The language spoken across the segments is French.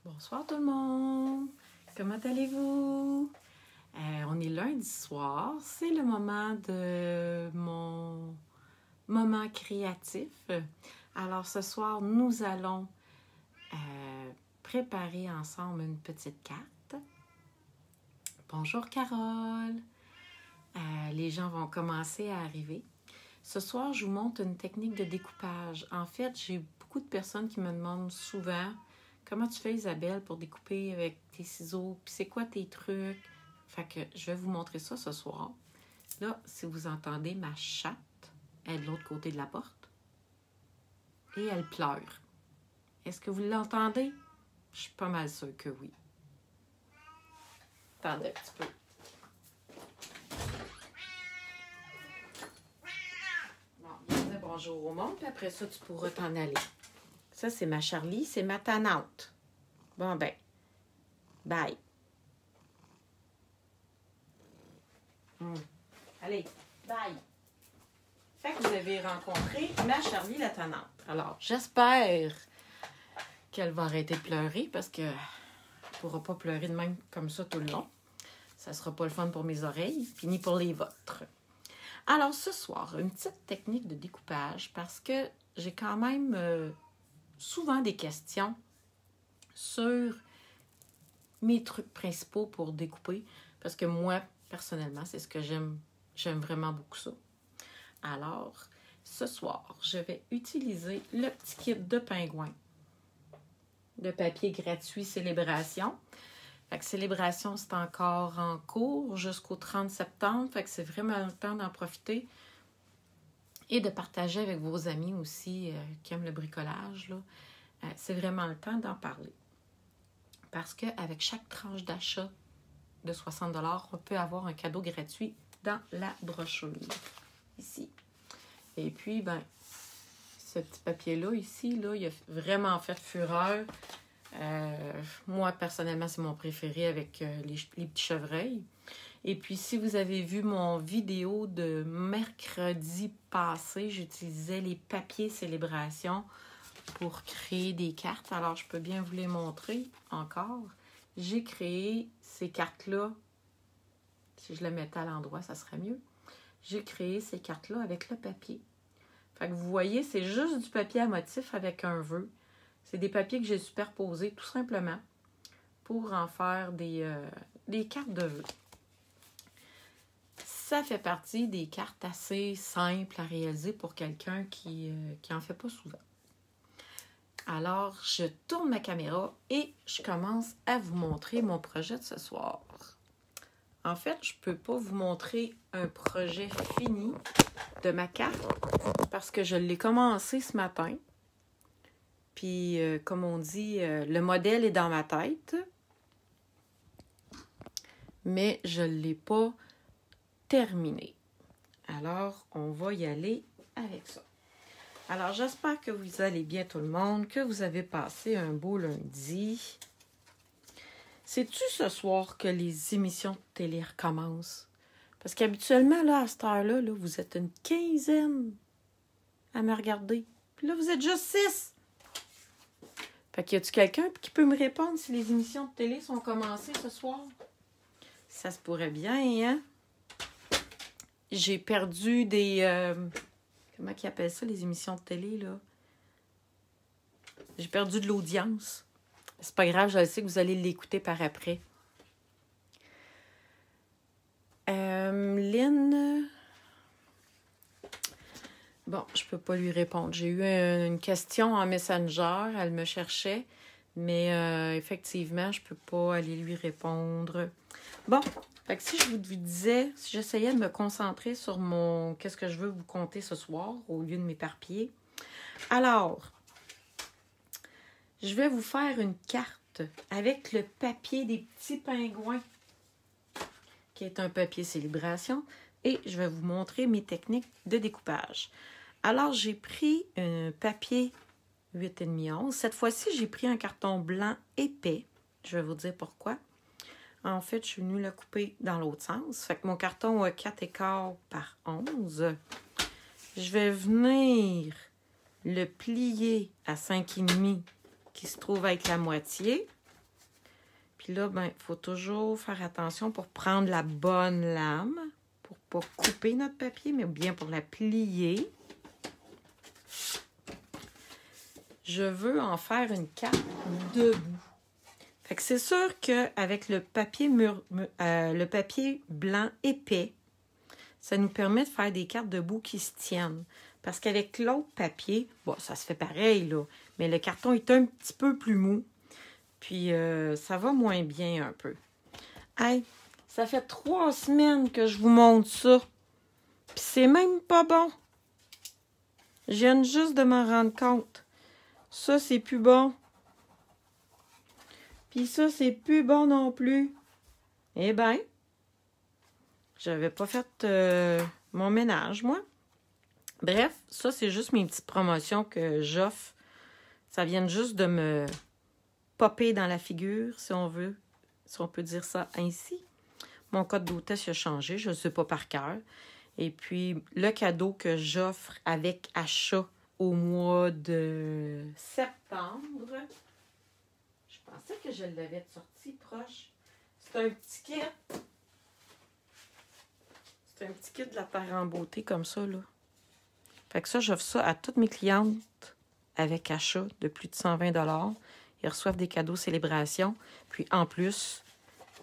Bonsoir tout le monde! Comment allez-vous? On est lundi soir, c'est le moment de mon moment créatif. Alors ce soir, nous allons préparer ensemble une petite carte. Bonjour Carole! Les gens vont commencer à arriver. Ce soir, je vous montre une technique de découpage. En fait, j'ai beaucoup de personnes qui me demandent souvent comment tu fais, Isabelle, pour découper avec tes ciseaux, puis c'est quoi tes trucs. Fait que je vais vous montrer ça ce soir. Là, si vous entendez ma chatte, elle est de l'autre côté de la porte et elle pleure. Est-ce que vous l'entendez? Je suis pas mal sûre que oui. Attendez un petit peu. Bonjour au monde, puis après ça, tu pourras t'en aller. Ça, c'est ma Charlie, c'est ma tanante. Bon, ben, bye. Allez, bye. Fait que vous avez rencontré ma Charlie, la tanante. Alors, j'espère qu'elle va arrêter de pleurer parce qu'elle ne pourra pas pleurer de même comme ça tout le long. Ça ne sera pas le fun pour mes oreilles, puis ni pour les vôtres. Alors, ce soir, une petite technique de découpage parce que j'ai quand même souvent des questions sur mes trucs principaux pour découper parce que moi, personnellement, c'est ce que j'aime. J'aime vraiment beaucoup ça. Alors, ce soir, je vais utiliser le petit kit de pingouin de papier gratuit Célébration. Fait que Célébration, c'est encore en cours jusqu'au 30 septembre. Fait que c'est vraiment le temps d'en profiter et de partager avec vos amis aussi qui aiment le bricolage. Là. C'est vraiment le temps d'en parler. Parce qu'avec chaque tranche d'achat de 60 $, on peut avoir un cadeau gratuit dans la brochure. Ici. Et puis, ben, ce petit papier-là, ici, là, il a vraiment fait fureur. Moi, personnellement, c'est mon préféré avec les petits chevreuils. Et puis, si vous avez vu mon vidéo de mercredi passé, j'utilisais les papiers Célébration pour créer des cartes. Alors, je peux bien vous les montrer encore. J'ai créé ces cartes-là. Si je les mettais à l'endroit, ça serait mieux. J'ai créé ces cartes-là avec le papier. Fait que vous voyez, c'est juste du papier à motif avec un vœu. C'est des papiers que j'ai superposés tout simplement pour en faire des cartes de vœux. Ça fait partie des cartes assez simples à réaliser pour quelqu'un qui en fait pas souvent. Alors, je tourne ma caméra et je commence à vous montrer mon projet de ce soir. En fait, je ne peux pas vous montrer un projet fini de ma carte parce que je l'ai commencé ce matin. Puis, comme on dit, le modèle est dans ma tête, mais je ne l'ai pas terminé. Alors, on va y aller avec ça. Alors, j'espère que vous allez bien tout le monde, que vous avez passé un beau lundi. C'est-tu ce soir que les émissions de télé recommencent? Parce qu'habituellement, là, à cette heure-là, là, vous êtes une quinzaine à me regarder. Puis là, vous êtes juste 6. Fait qu'il y a-tu quelqu'un qui peut me répondre si les émissions de télé sont commencées ce soir? Ça se pourrait bien, hein? J'ai perdu des... comment ils appellent ça, les émissions de télé, là? J'ai perdu de l'audience. C'est pas grave, je sais que vous allez l'écouter par après. Lynn... Bon, je peux pas lui répondre. J'ai eu une question en Messenger, elle me cherchait, mais effectivement, je peux pas aller lui répondre. Bon, fait que si je vous disais, si j'essayais de me concentrer sur qu'est-ce que je veux vous conter ce soir, au lieu de m'éparpiller. Alors, je vais vous faire une carte avec le papier des petits pingouins, qui est un papier Célébration, et je vais vous montrer mes techniques de découpage. Alors, j'ai pris un papier 8,5 11. Cette fois-ci, j'ai pris un carton blanc épais. Je vais vous dire pourquoi. En fait, je suis venue le couper dans l'autre sens. Fait que mon carton a 4,15 par 11. Je vais venir le plier à 5,5 qui se trouve être la moitié. Puis là, ben, il faut toujours faire attention pour prendre la bonne lame, pour ne pas couper notre papier, mais bien pour la plier. Je veux en faire une carte debout. Fait que c'est sûr qu'avec le papier blanc épais, ça nous permet de faire des cartes debout qui se tiennent. Parce qu'avec l'autre papier, bon, ça se fait pareil, là, mais le carton est un petit peu plus mou. Puis, ça va moins bien un peu. Hey, ça fait 3 semaines que je vous montre ça. Puis c'est même pas bon. Je viens juste de m'en rendre compte. Ça, c'est plus bon. Puis ça, c'est plus bon non plus. Eh bien, j'avais pas fait mon ménage, moi. Bref, ça, c'est juste mes petites promotions que j'offre. Ça vient juste de me popper dans la figure, si on veut. Si on peut dire ça ainsi. Mon code d'hôtesse a changé, je ne sais pas par cœur. Et puis, le cadeau que j'offre avec achat au mois de septembre, je pensais que je l'avais sorti proche. C'est un petit kit. C'est un petit kit de la Terre en beauté comme ça, là. Fait que ça, j'offre ça à toutes mes clientes avec achat de plus de 120 $. Ils reçoivent des cadeaux célébration. Puis, en plus,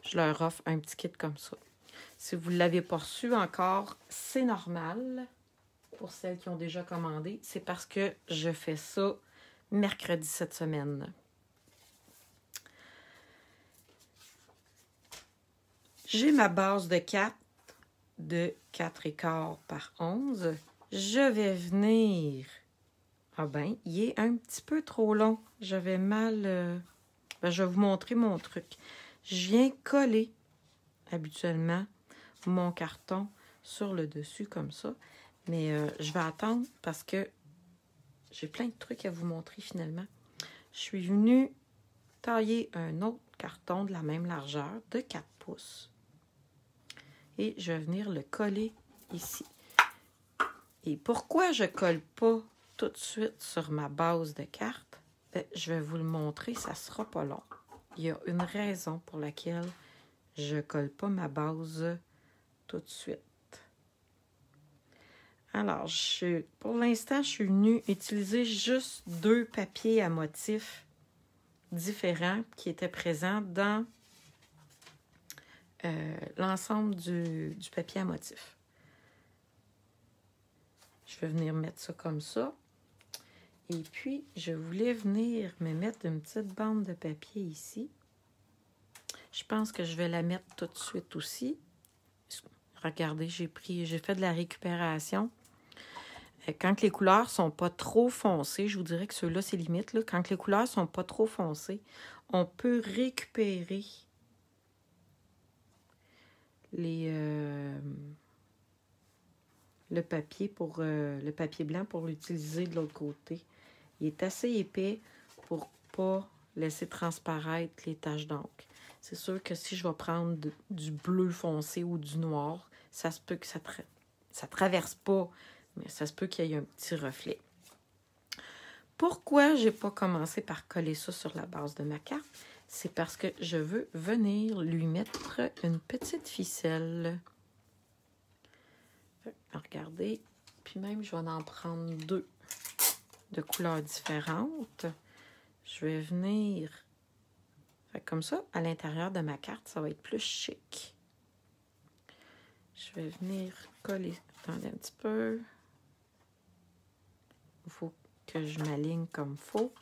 je leur offre un petit kit comme ça. Si vous ne l'avez pas reçu encore, c'est normal. Pour celles qui ont déjà commandé, c'est parce que je fais ça mercredi cette semaine. J'ai ma base de 4 4,25 par 11. Je vais venir... Ah ben, il est un petit peu trop long. J'avais mal... Ben, je vais vous montrer mon truc. Je viens coller habituellement mon carton sur le dessus comme ça. Mais je vais attendre parce que j'ai plein de trucs à vous montrer finalement. Je suis venue tailler un autre carton de la même largeur de 4 pouces. Et je vais venir le coller ici. Et pourquoi je ne colle pas tout de suite sur ma base de carte? Ben, je vais vous le montrer, ça ne sera pas long. Il y a une raison pour laquelle je ne colle pas ma base tout de suite. Alors, pour l'instant, je suis venue utiliser juste 2 papiers à motifs différents qui étaient présents dans l'ensemble du papier à motifs. Je vais venir mettre ça comme ça. Et puis, je voulais venir me mettre une petite bande de papier ici. Je pense que je vais la mettre tout de suite aussi. Regardez, j'ai fait de la récupération. Quand les couleurs ne sont pas trop foncées, je vous dirais que ceux-là, c'est limite. Là, quand les couleurs ne sont pas trop foncées, on peut récupérer le papier le papier blanc pour l'utiliser de l'autre côté. Il est assez épais pour ne pas laisser transparaître les taches d'encre. C'est sûr que si je vais prendre du bleu foncé ou du noir, ça se peut que ça traverse pas, mais ça se peut qu'il y ait un petit reflet. Pourquoi je n'ai pas commencé par coller ça sur la base de ma carte? C'est parce que je veux venir lui mettre une petite ficelle. Regardez, puis même je vais en prendre 2 de couleurs différentes. Je vais venir... comme ça, à l'intérieur de ma carte, ça va être plus chic. Je vais venir coller. Attendez un petit peu. Il faut que je m'aligne comme il faut.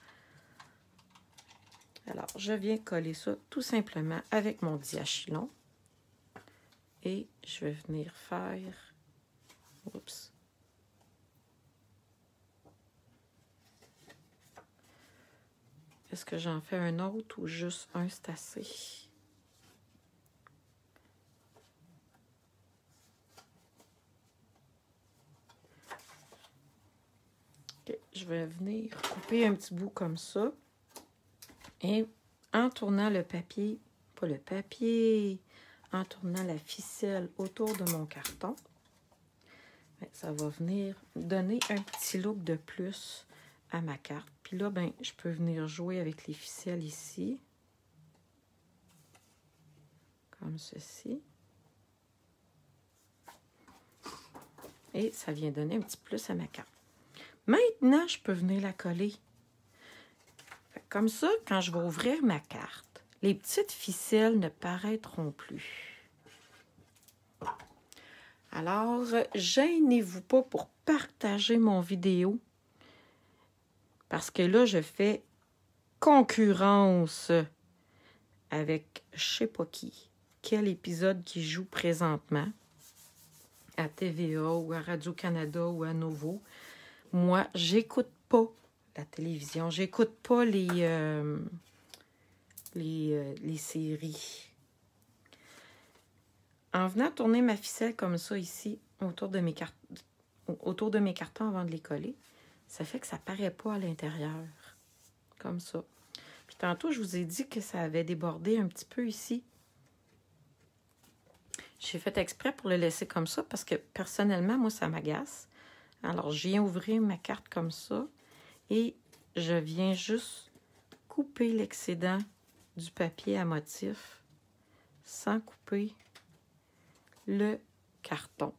Alors, je viens coller ça tout simplement avec mon diachylon. Et je vais venir faire... Oups. Est-ce que j'en fais un autre ou juste un, c'est assez? Okay, je vais venir couper un petit bout comme ça. Et en tournant le papier, pas le papier, en tournant la ficelle autour de mon carton, ça va venir donner un petit look de plus à ma carte. Puis là, ben, je peux venir jouer avec les ficelles ici. comme ceci. Et ça vient donner un petit plus à ma carte. Maintenant, je peux venir la coller. Comme ça, quand je vais ouvrir ma carte, les petites ficelles ne paraîtront plus. Alors, gênez-vous pas pour partager mon vidéo. Parce que là, je fais concurrence avec je sais pas qui. Quel épisode qui joue présentement à TVA ou à Radio-Canada ou à Nouveau. Moi, j'écoute pas la télévision. J'écoute pas les séries. En venant tourner ma ficelle comme ça ici, autour de mes cartons avant de les coller, ça fait que ça paraît pas à l'intérieur. Comme ça. Puis tantôt, je vous ai dit que ça avait débordé un petit peu ici. J'ai fait exprès pour le laisser comme ça parce que personnellement, moi, ça m'agace. Alors, je viens ouvrir ma carte comme ça et je viens juste couper l'excédent du papier à motif sans couper le carton.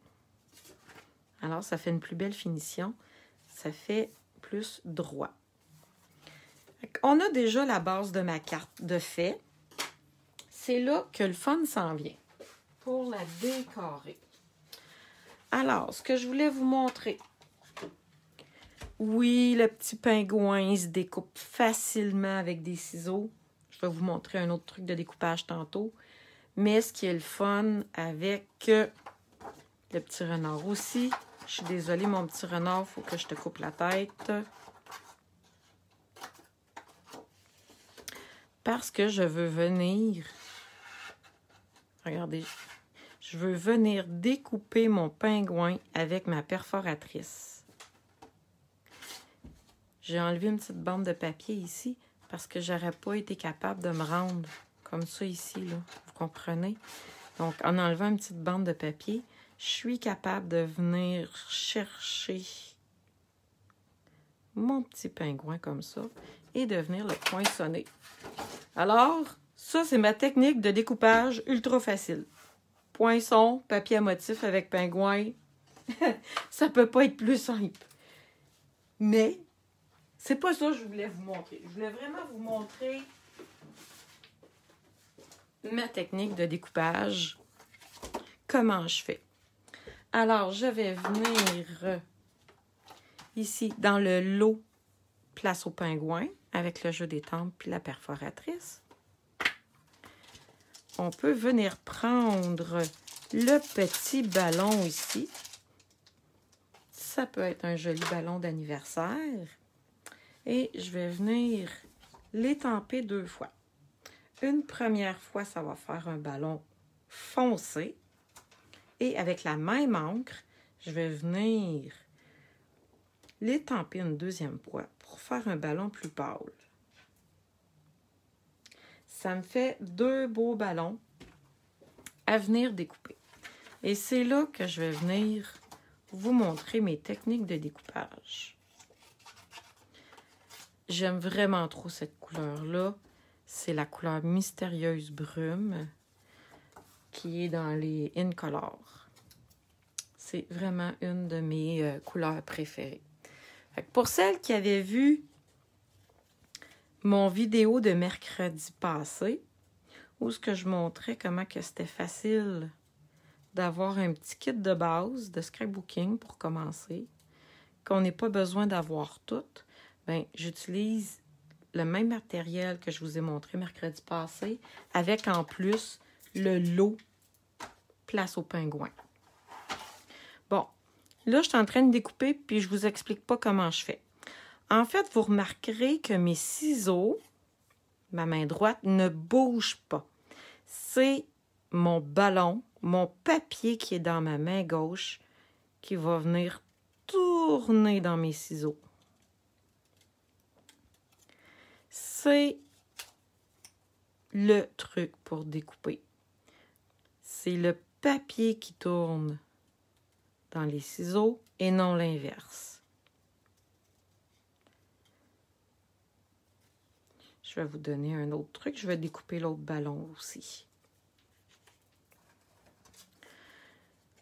Alors, ça fait une plus belle finition. Ça fait plus droit. On a déjà la base de ma carte de fait. C'est là que le fun s'en vient pour la décorer. Alors, ce que je voulais vous montrer. Oui, le petit pingouin il se découpe facilement avec des ciseaux. Je vais vous montrer un autre truc de découpage tantôt. Mais ce qui est le fun avec le petit renard aussi. Je suis désolée, mon petit renard, il faut que je te coupe la tête. Parce que je veux venir... Regardez, je veux venir découper mon pingouin avec ma perforatrice. J'ai enlevé une petite bande de papier ici parce que j'aurais pas été capable de me rendre comme ça ici, là. Vous comprenez? Donc, en enlevant une petite bande de papier, je suis capable de venir chercher mon petit pingouin comme ça et de venir le poinçonner. Alors, ça, c'est ma technique de découpage ultra facile. Poinçon, papier à motif avec pingouin. Ça peut pas être plus simple. Mais, c'est pas ça que je voulais vous montrer. Je voulais vraiment vous montrer ma technique de découpage. Comment je fais. Alors, je vais venir ici dans le lot place au pingouin avec le jeu des tempes puis la perforatrice. On peut venir prendre le petit ballon ici. Ça peut être un joli ballon d'anniversaire. Et je vais venir l'étamper 2 fois. Une première fois, ça va faire un ballon foncé. Et avec la même encre, je vais venir l'étamper une deuxième fois pour faire un ballon plus pâle. Ça me fait 2 beaux ballons à venir découper. Et c'est là que je vais venir vous montrer mes techniques de découpage. J'aime vraiment trop cette couleur-là. C'est la couleur mystérieuse brume qui est dans les Incolor. C'est vraiment une de mes couleurs préférées. Fait que pour celles qui avaient vu mon vidéo de mercredi passé, où ce que je montrais comment que c'était facile d'avoir un petit kit de base de scrapbooking pour commencer, qu'on n'ait pas besoin d'avoir tout, bien, j'utilise le même matériel que je vous ai montré mercredi passé, avec en plus le lot place au pingouin. Bon, là, je suis en train de découper, puis je vous explique pas comment je fais. En fait, vous remarquerez que mes ciseaux, ma main droite, ne bouge pas. C'est mon ballon, mon papier qui est dans ma main gauche, qui va venir tourner dans mes ciseaux. C'est le truc pour découper. C'est le papier qui tourne dans les ciseaux et non l'inverse. Je vais vous donner un autre truc. Je vais découper l'autre ballon aussi.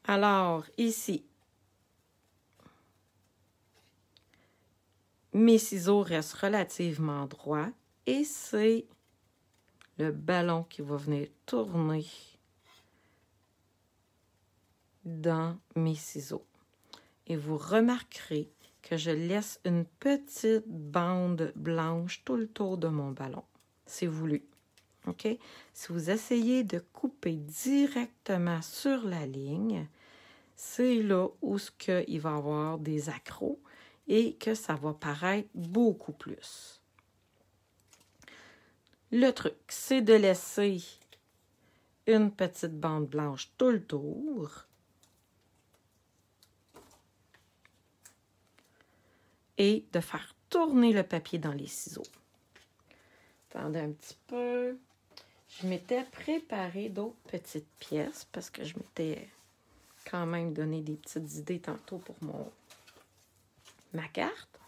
Alors, ici, mes ciseaux restent relativement droits et c'est le ballon qui va venir tourner dans mes ciseaux. Et vous remarquerez que je laisse une petite bande blanche tout le tour de mon ballon. C'est voulu. OK? Si vous essayez de couper directement sur la ligne, c'est là où il va y avoir des accros et que ça va paraître beaucoup plus. Le truc, c'est de laisser une petite bande blanche tout le tour. Et de faire tourner le papier dans les ciseaux. Attendez un petit peu. Je m'étais préparé d'autres petites pièces parce que je m'étais quand même donné des petites idées tantôt pour ma carte.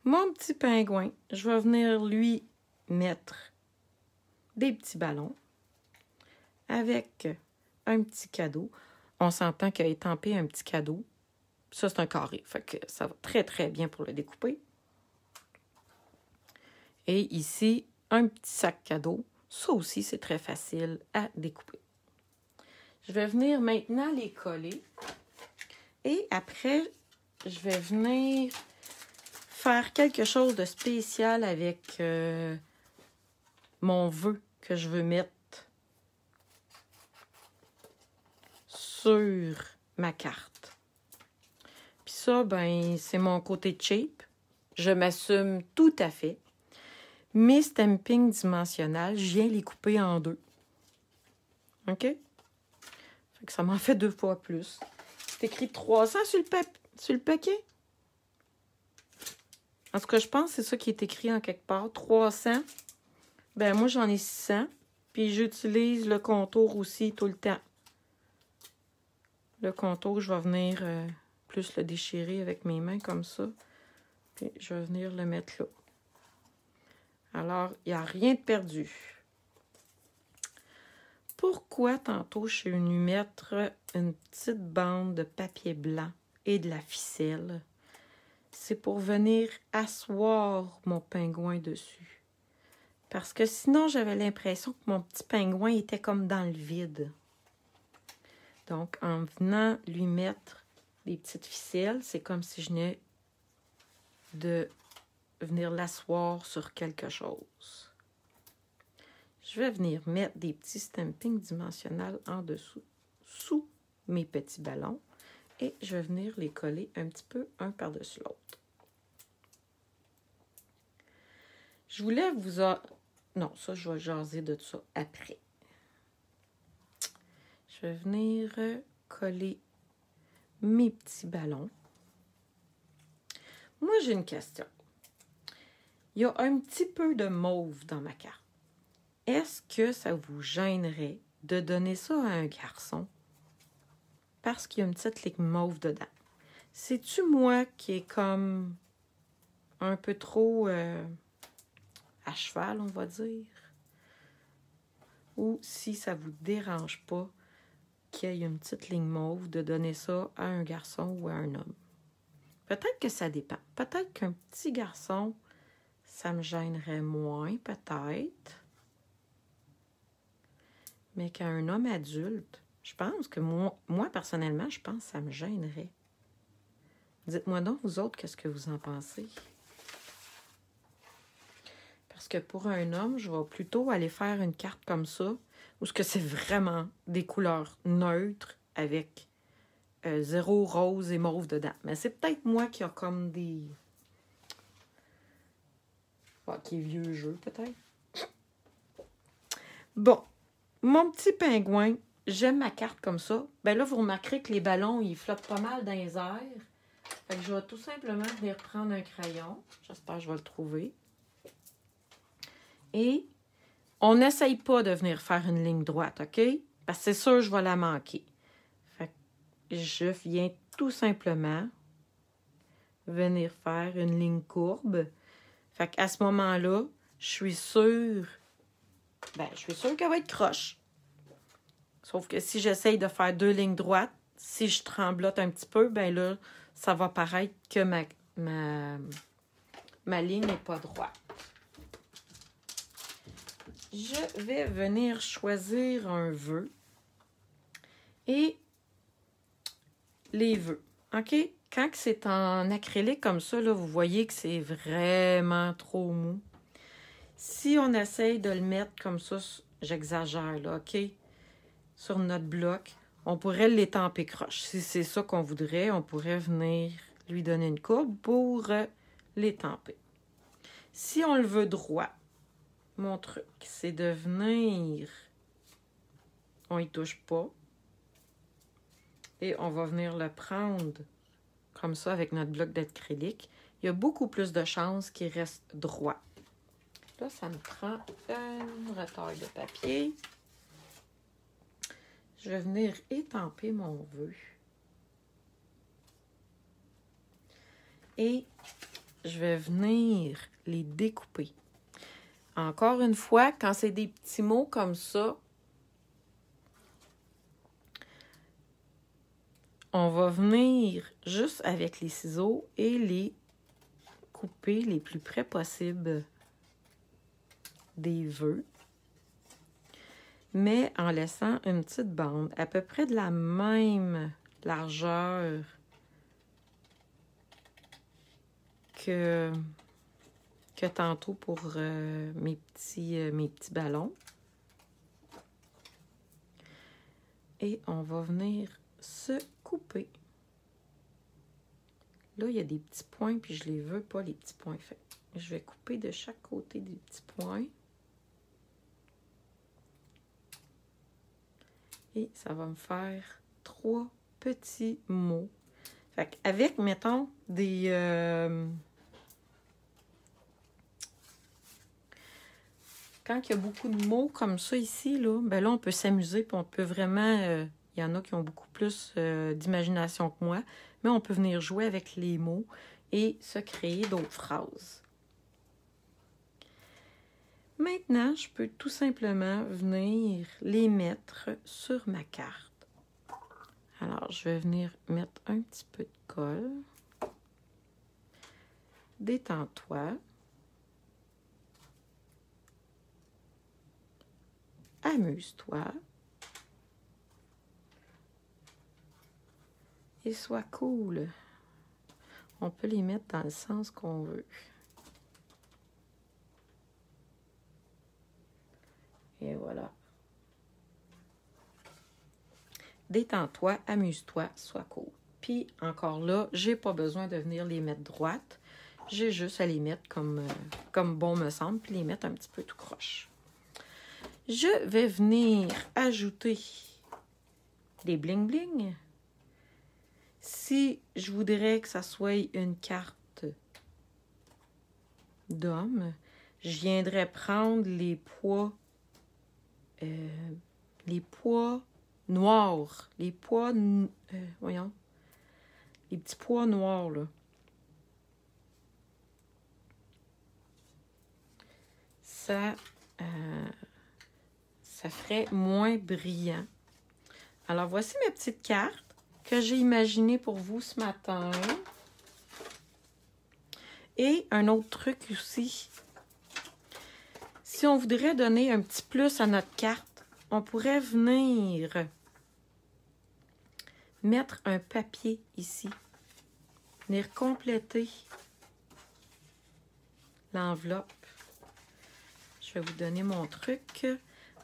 Mon petit pingouin, je vais venir lui mettre des petits ballons avec un petit cadeau. On s'entend qu'il a étampé un petit cadeau. Ça, c'est un carré. Fait que ça va très, très bien pour le découper. Et ici, un petit sac cadeau. Ça aussi, c'est très facile à découper. Je vais venir maintenant les coller. Et après, je vais venir faire quelque chose de spécial avec mon vœu que je veux mettre sur ma carte. Puis ça, ben, c'est mon côté cheap. Je m'assume tout à fait. Mes stampings dimensionnels, je viens les couper en deux. OK? Fait que ça m'en fait 2 fois plus. C'est écrit 300 sur le paquet. En tout cas, je pense que c'est ça qui est écrit en quelque part. 300. Ben, moi, j'en ai 600. Puis j'utilise le contour aussi tout le temps. Le contour, je vais venir plus le déchirer avec mes mains comme ça. Puis je vais venir le mettre là. Alors, il n'y a rien de perdu. Pourquoi tantôt je suis venue mettre une petite bande de papier blanc et de la ficelle? C'est pour venir asseoir mon pingouin dessus. Parce que sinon, j'avais l'impression que mon petit pingouin était comme dans le vide. Donc, en venant lui mettre des petites ficelles, c'est comme si je venais de venir l'asseoir sur quelque chose. Je vais venir mettre des petits stampings dimensionnels en dessous, sous mes petits ballons, et je vais venir les coller un petit peu un par-dessus l'autre. Je voulais vous... Non, ça, je vais jaser de ça après. Je vais venir coller mes petits ballons. Moi, j'ai une question. Il y a un petit peu de mauve dans ma carte. Est-ce que ça vous gênerait de donner ça à un garçon parce qu'il y a une petite ligne mauve dedans? C'est-tu moi qui est comme un peu trop à cheval, on va dire? Ou si ça vous dérange pas qu'il y ait une petite ligne mauve, de donner ça à un garçon ou à un homme? Peut-être que ça dépend. Peut-être qu'un petit garçon, ça me gênerait moins, peut-être. Mais qu'un homme adulte, je pense que moi, personnellement, je pense que ça me gênerait. Dites-moi donc, vous autres, qu'est-ce que vous en pensez? Parce que pour un homme, je vais plutôt aller faire une carte comme ça, où c'est vraiment des couleurs neutres avec 0 rose et mauve dedans. Mais c'est peut-être moi qui a comme des... qui est vieux jeu, peut-être. Bon. Mon petit pingouin, j'aime ma carte comme ça. Ben là, vous remarquerez que les ballons, ils flottent pas mal dans les airs. Fait que je vais tout simplement venir prendre un crayon. J'espère que je vais le trouver. Et on n'essaye pas de venir faire une ligne droite, OK? Parce que c'est sûr que je vais la manquer. Fait que je viens tout simplement venir faire une ligne courbe. Fait qu'à ce moment-là, je suis sûre qu'elle va être croche. Sauf que si j'essaye de faire 2 lignes droites, si je tremblote un petit peu, ben là, ça va paraître que ma ligne n'est pas droite. Je vais venir choisir un vœu et les vœux. OK? Quand c'est en acrylique comme ça, là, vous voyez que c'est vraiment trop mou. Si on essaye de le mettre comme ça, j'exagère, là, OK? Sur notre bloc, on pourrait l'étamper croche. Si c'est ça qu'on voudrait, on pourrait venir lui donner une courbe pour l'étamper. Si on le veut droit, mon truc, c'est de venir... On y touche pas. Et on va venir le prendre comme ça avec notre bloc d'acrylique. Il y a beaucoup plus de chances qu'il reste droit. Là, ça me prend une retaille de papier. Je vais venir étamper mon vœu. Et je vais venir les découper. Encore une fois, quand c'est des petits mots comme ça, on va venir juste avec les ciseaux et les couper les plus près possible des vœux, mais en laissant une petite bande à peu près de la même largeur que tantôt pour mes petits ballons. Et on va venir se couper. Là, il y a des petits points, puis je les veux pas, les petits points faits. Je vais couper de chaque côté des petits points. Et ça va me faire 3 petits mots. Fait qu'avec, mettons, des... Quand il y a beaucoup de mots comme ça ici, là, ben là, on peut s'amuser, puis on peut vraiment... il y en a qui ont beaucoup plus d'imagination que moi, mais on peut venir jouer avec les mots et se créer d'autres phrases. Maintenant, je peux tout simplement venir les mettre sur ma carte. Alors, je vais venir mettre un petit peu de colle. Détends-toi. Amuse-toi. Et sois cool. On peut les mettre dans le sens qu'on veut. Et voilà. Détends-toi, amuse-toi, sois cool. Puis, encore là, j'ai pas besoin de venir les mettre droites. J'ai juste à les mettre comme bon me semble, puis les mettre un petit peu tout croche. Je vais venir ajouter des bling-bling. Si je voudrais que ça soit une carte d'homme, je viendrais prendre les pois noirs. Les pois, voyons, les petits pois noirs, là. Ça ferait moins brillant. Alors, voici mes petites cartes que j'ai imaginées pour vous ce matin. Et un autre truc aussi. Si on voudrait donner un petit plus à notre carte, on pourrait venir mettre un papier ici. Venir compléter l'enveloppe. Je vais vous donner mon truc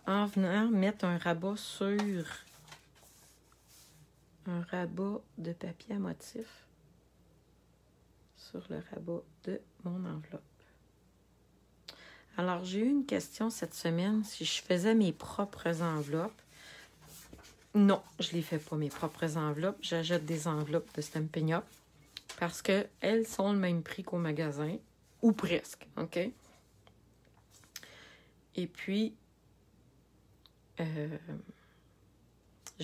en venant mettre un rabat sur un rabat de papier à motif sur le rabat de mon enveloppe. Alors, j'ai eu une question cette semaine si je faisais mes propres enveloppes. Non, je ne les fais pas, mes propres enveloppes. J'achète des enveloppes de Stampin' Up parce qu'elles sont le même prix qu'au magasin, ou presque, OK? Et puis, je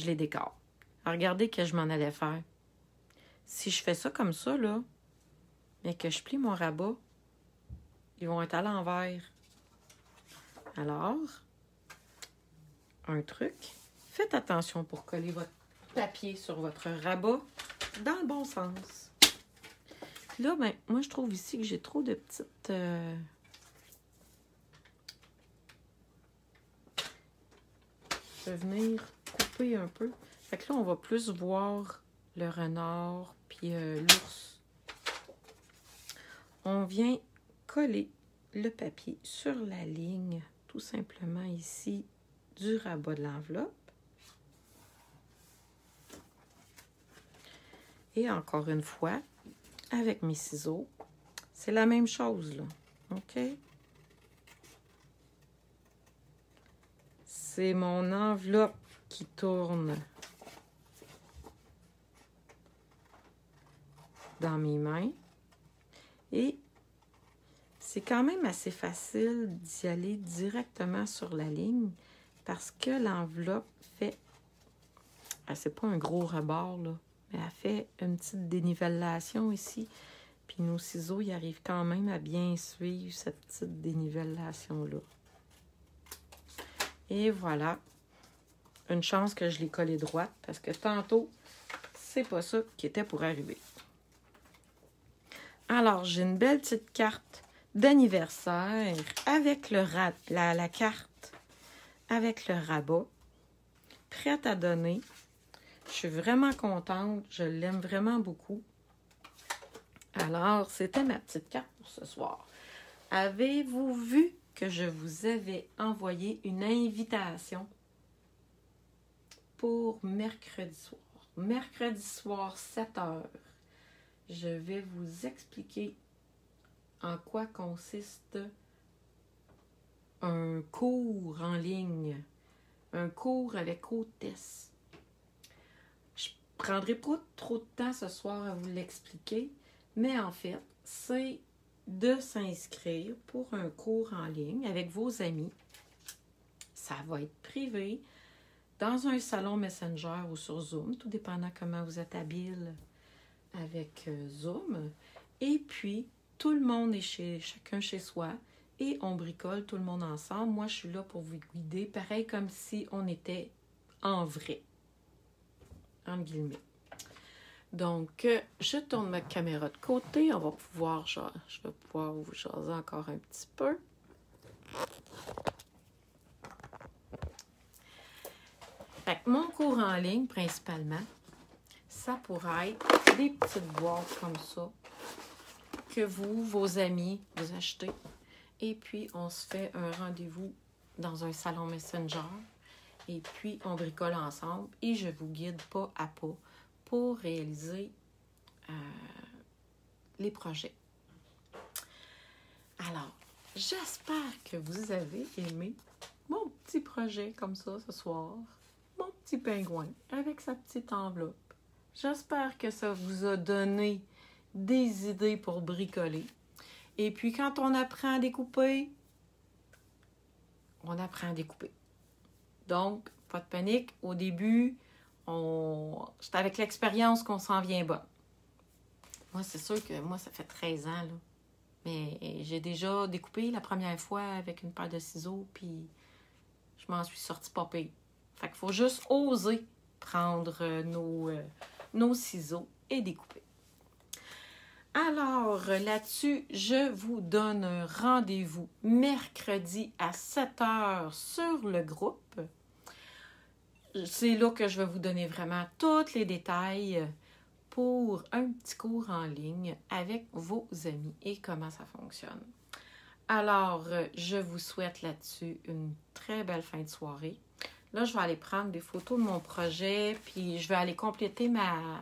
les décore. Alors, regardez que je m'en allais faire. Si je fais ça comme ça, là, mais que je plie mon rabat, ils vont être à l'envers. Alors, un truc, faites attention pour coller votre papier sur votre rabat dans le bon sens. Puis là, ben, moi, je trouve ici que j'ai trop de petites... Je vais venir couper un peu. Fait que là, on va plus voir le renard puis l'ours. On vient coller le papier sur la ligne, tout simplement ici, du rabat de l'enveloppe. Et encore une fois, avec mes ciseaux, c'est la même chose, là. OK? C'est mon enveloppe qui tourne dans mes mains. Et c'est quand même assez facile d'y aller directement sur la ligne parce que l'enveloppe fait... c'est pas un gros rebord, là. Mais elle fait une petite dénivellation ici. Puis nos ciseaux, ils arrivent quand même à bien suivre cette petite dénivellation-là. Et voilà. Une chance que je l'ai collé droite parce que tantôt, c'est pas ça qui était pour arriver. Alors, j'ai une belle petite carte d'anniversaire avec la carte avec le rabat. Prête à donner. Je suis vraiment contente. Je l'aime vraiment beaucoup. Alors, c'était ma petite carte pour ce soir. Avez-vous vu que je vous avais envoyé une invitation pour mercredi soir? Mercredi soir, 7h. Je vais vous expliquer en quoi consiste un cours en ligne. Un cours avec hôtesse. Je ne prendrai pas trop de temps ce soir à vous l'expliquer, mais en fait, c'est de s'inscrire pour un cours en ligne avec vos amis. Ça va être privé, dans un salon Messenger ou sur Zoom, tout dépendant comment vous êtes habile avec Zoom. Et puis, tout le monde est chacun chez soi et on bricole tout le monde ensemble. Moi, je suis là pour vous guider, pareil comme si on était en vrai, entre guillemets. Donc, je tourne ma caméra de côté. On va pouvoir, je vais pouvoir vous jaser encore un petit peu. Fait que mon cours en ligne, principalement, ça pourrait être des petites boîtes comme ça que vous, vos amis, vous achetez. Et puis, on se fait un rendez-vous dans un salon Messenger. Et puis, on bricole ensemble et je vous guide pas à pas pour réaliser les projets. Alors, j'espère que vous avez aimé mon petit projet comme ça ce soir. Mon petit pingouin avec sa petite enveloppe. J'espère que ça vous a donné des idées pour bricoler. Et puis, quand on apprend à découper, on apprend à découper. Donc, pas de panique. Au début, c'est avec l'expérience qu'on s'en vient bas. Moi, c'est sûr que moi, ça fait 13 ans, là. Mais j'ai déjà découpé la première fois avec une paire de ciseaux, puis je m'en suis sortie pas pire. Fait qu'il faut juste oser prendre nos ciseaux et découper. Alors, là-dessus, je vous donne un rendez-vous mercredi à 7h sur le groupe. C'est là que je vais vous donner vraiment tous les détails pour un petit cours en ligne avec vos amis et comment ça fonctionne. Alors, je vous souhaite là-dessus une très belle fin de soirée. Là, je vais aller prendre des photos de mon projet, puis je vais aller compléter ma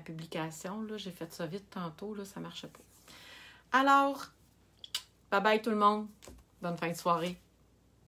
publication. Là, j'ai fait ça vite tantôt, là, ça ne marchait pas. Alors, bye bye tout le monde. Bonne fin de soirée.